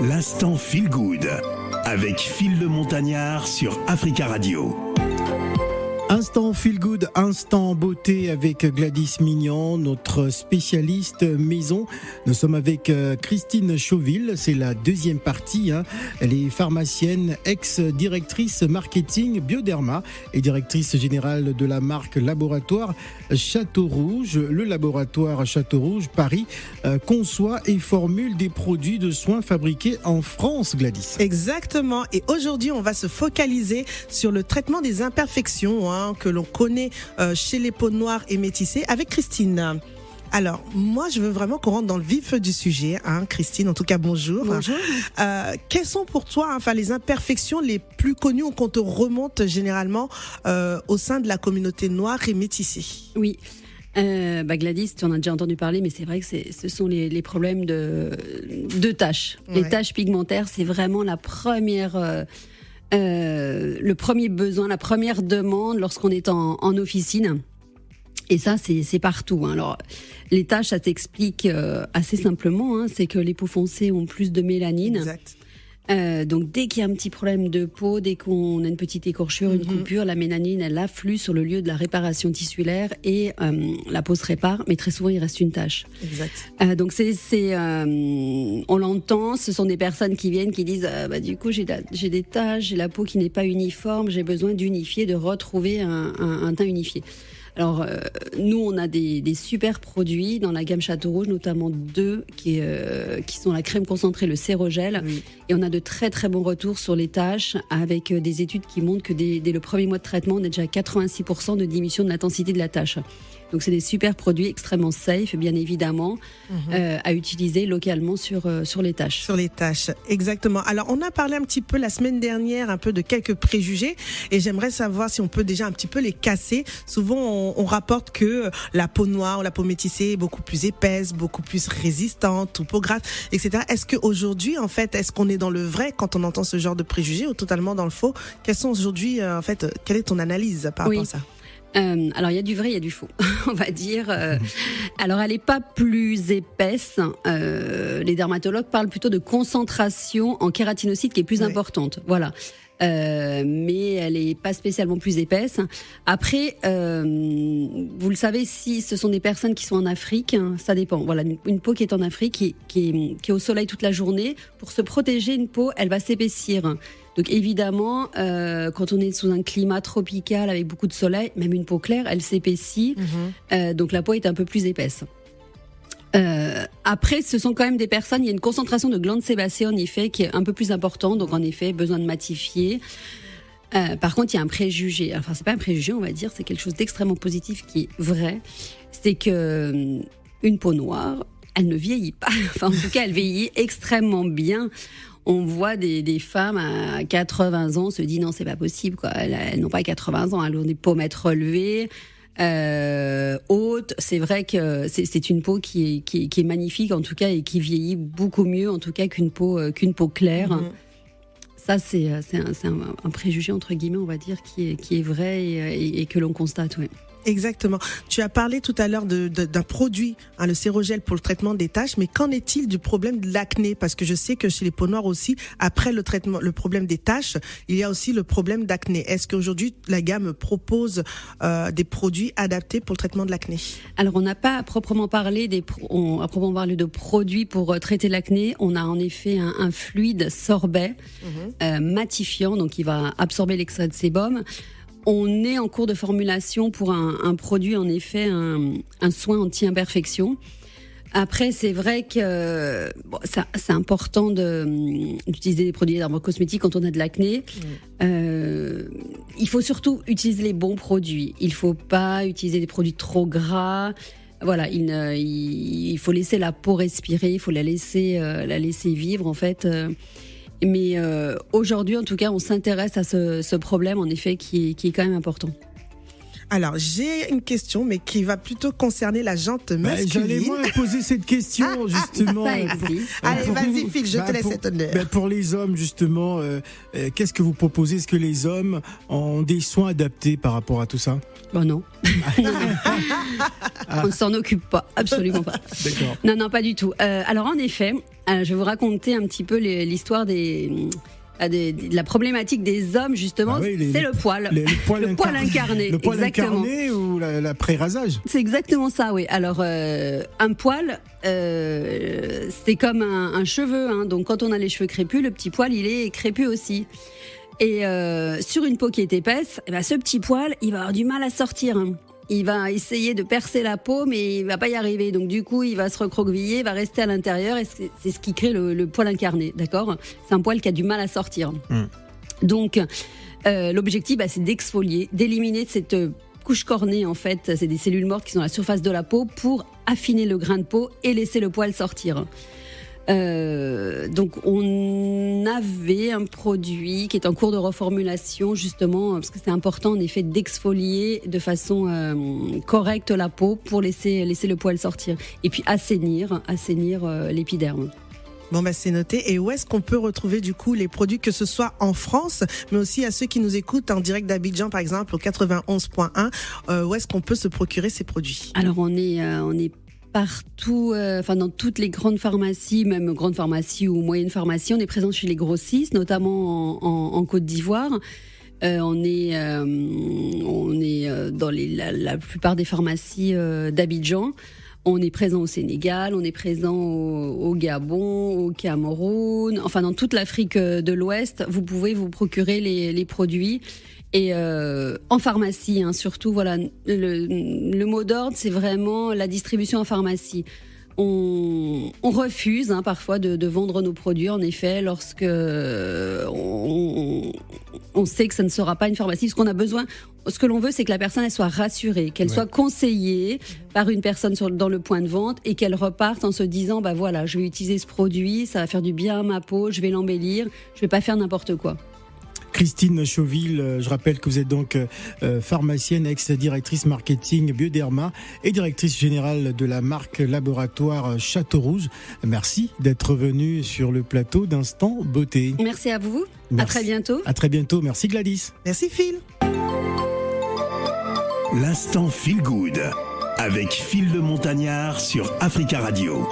L'instant Feel Good avec Phil le Montagnard sur Africa Radio. Instant Feel Good, instant beauté avec Gladys Mignon, notre spécialiste maison. Nous sommes avec Christine Chauville, c'est la deuxième partie. Elle est pharmacienne, ex-directrice marketing Bioderma et directrice générale de la marque Laboratoire Château-Rouge. Le laboratoire Château-Rouge Paris conçoit et formule des produits de soins fabriqués en France, Gladys. Exactement. Et aujourd'hui, on va se focaliser sur le traitement des imperfections que l'on connaît chez les peaux noires et métissées avec Christine. Alors, moi, je veux vraiment qu'on rentre dans le vif du sujet, Christine. En tout cas, bonjour. Bonjour. Quelles sont pour toi, les imperfections les plus connues ou qu'on te remonte généralement au sein de la communauté noire et métissée? Oui. Gladys, tu en as déjà entendu parler, mais c'est vrai que ce sont les problèmes de taches. Ouais. Les taches pigmentaires, c'est vraiment la première... le premier besoin, la première demande lorsqu'on est en officine. Et ça, c'est partout. Alors, les taches, ça s'explique assez simplement. C'est que les peaux foncées ont plus de mélanine. Exact. Donc, dès qu'il y a un petit problème de peau, dès qu'on a une petite écorchure, une coupure, la mélanine, elle afflue sur le lieu de la réparation tissulaire et la peau se répare, mais très souvent, il reste une tache. Exact. Donc, on l'entend, ce sont des personnes qui viennent, qui disent du coup, j'ai des taches, j'ai la peau qui n'est pas uniforme, j'ai besoin d'unifier, de retrouver un teint unifié. Alors, nous, on a des super produits dans la gamme Château-Rouge, notamment deux qui sont la crème concentrée, le sérogel. Oui. Et on a de très, très bons retours sur les taches avec des études qui montrent que dès le premier mois de traitement, on est déjà à 86% de diminution de l'intensité de la tache. Donc, c'est des super produits extrêmement safe, bien évidemment, à utiliser localement sur les taches. Sur les taches, exactement. Alors, on a parlé un petit peu la semaine dernière, un peu de quelques préjugés, et j'aimerais savoir si on peut déjà un petit peu les casser. Souvent, on rapporte que la peau noire ou la peau métissée est beaucoup plus épaisse, beaucoup plus résistante, ou peau grasse, etc. Est-ce qu'aujourd'hui, est-ce qu'on est dans le vrai quand on entend ce genre de préjugés ou totalement dans le faux? Quels sont aujourd'hui, quelle est ton analyse par rapport à ça? Alors il y a du vrai, il y a du faux, on va dire. Alors elle n'est pas plus épaisse. Les dermatologues parlent plutôt de concentration en kératinocytes qui est plus importante. Voilà. Mais elle n'est pas spécialement plus épaisse. Après, vous le savez, si ce sont des personnes qui sont en Afrique, ça dépend. Voilà, une peau qui est en Afrique, qui est au soleil toute la journée, pour se protéger, une peau, elle va s'épaissir. Donc évidemment, quand on est sous un climat tropical avec beaucoup de soleil, même une peau claire, elle s'épaissit. Donc la peau est un peu plus épaisse. Après, ce sont quand même des personnes, il y a une concentration de glandes sébacées en effet qui est un peu plus importante, donc en effet besoin de matifier. Par contre, il y a un préjugé. Enfin, c'est pas un préjugé, on va dire, c'est quelque chose d'extrêmement positif qui est vrai. C'est que une peau noire, elle ne vieillit pas. Enfin, en tout cas, elle vieillit extrêmement bien. On voit des femmes à 80 ans se dire non, c'est pas possible, quoi. Elles n'ont pas 80 ans, elles ont des pommettes relevées. Haute, c'est vrai que c'est une peau qui est magnifique en tout cas et qui vieillit beaucoup mieux en tout cas qu'une peau claire. Ça c'est un préjugé entre guillemets on va dire qui est vrai et que l'on constate. Ouais. Exactement. Tu as parlé tout à l'heure d'un produit, le sérogel pour le traitement des taches, mais qu'en est-il du problème de l'acné? Parce que je sais que chez les peaux noires aussi, après le problème des taches, il y a aussi le problème d'acné. Est-ce qu'aujourd'hui, la gamme propose des produits adaptés pour le traitement de l'acné? Alors, on n'a pas à proprement parler de produits pour traiter l'acné. On a en effet un fluide sorbet matifiant, donc qui va absorber l'extrait de sébum. On est en cours de formulation pour un produit, en effet, un soin anti-imperfection. Après, c'est vrai que c'est important d'utiliser des produits dermocosmétiques quand on a de l'acné. Il faut surtout utiliser les bons produits. Il ne faut pas utiliser des produits trop gras. Voilà, il faut laisser la peau respirer, il faut la laisser vivre, en fait. Mais aujourd'hui, en tout cas, on s'intéresse à ce problème, en effet, qui est quand même important. Alors, j'ai une question, mais qui va plutôt concerner la jante masculine. J'allais moi poser cette question, justement. Ça existe. Allez, vas-y, Phil, je te laisse cet honneur. Pour les hommes, justement, qu'est-ce que vous proposez? Est-ce que les hommes ont des soins adaptés par rapport à tout ça? Bon, non. On ne s'en occupe pas, absolument pas. D'accord. Non, pas du tout. Alors, en effet, Alors, je vais vous raconter un petit peu l'histoire de la problématique des hommes, justement. C'est le poil. Le poil incarné. Le poil exactement. incarné ou la pré-rasage. C'est exactement ça, oui. Alors, un poil, c'est comme un cheveu. Hein. Donc, quand on a les cheveux crépus, le petit poil, il est crépus aussi. Et sur une peau qui est épaisse, eh ben, ce petit poil, il va avoir du mal à sortir. Hein. Il va essayer de percer la peau, mais il va pas y arriver. Donc du coup, il va se recroqueviller, il va rester à l'intérieur, et c'est ce qui crée le poil incarné, d'accord ? C'est un poil qui a du mal à sortir. Donc l'objectif, c'est d'exfolier, d'éliminer cette couche cornée, en fait. C'est des cellules mortes qui sont à la surface de la peau pour affiner le grain de peau et laisser le poil sortir. Donc on avait un produit qui est en cours de reformulation, justement parce que c'est important en effet d'exfolier de façon correcte la peau pour laisser le poil sortir et puis assainir l'épiderme. Bon, c'est noté. Et où est-ce qu'on peut retrouver du coup les produits, que ce soit en France, mais aussi à ceux qui nous écoutent en direct d'Abidjan, par exemple, au 91.1, où est-ce qu'on peut se procurer ces produits ? Alors on est partout, dans toutes les grandes pharmacies, même grandes pharmacies ou moyennes pharmacies. On est présent chez les grossistes, notamment en Côte d'Ivoire. On est dans la plupart des pharmacies d'Abidjan. On est présent au Sénégal, on est présent au Gabon, au Cameroun, enfin dans toute l'Afrique de l'Ouest. Vous pouvez vous procurer les produits. Et en pharmacie, surtout, voilà, le mot d'ordre, c'est vraiment la distribution en pharmacie. On refuse parfois de vendre nos produits, en effet, lorsque on sait que ça ne sera pas une pharmacie. Ce qu'on a besoin, ce que l'on veut, c'est que la personne elle soit rassurée, qu'elle soit conseillée par une personne dans le point de vente et qu'elle reparte en se disant, voilà, je vais utiliser ce produit, ça va faire du bien à ma peau, je vais l'embellir, je vais pas faire n'importe quoi. Christine Chauville, je rappelle que vous êtes donc pharmacienne, ex-directrice marketing Bioderma et directrice générale de la marque laboratoire Château Rouge. Merci d'être venue sur le plateau d'Instant Beauté. Merci à vous. Merci. À très bientôt. À très bientôt. Merci Gladys. Merci Phil. L'instant Feel Good avec Phil le Montagnard sur Africa Radio.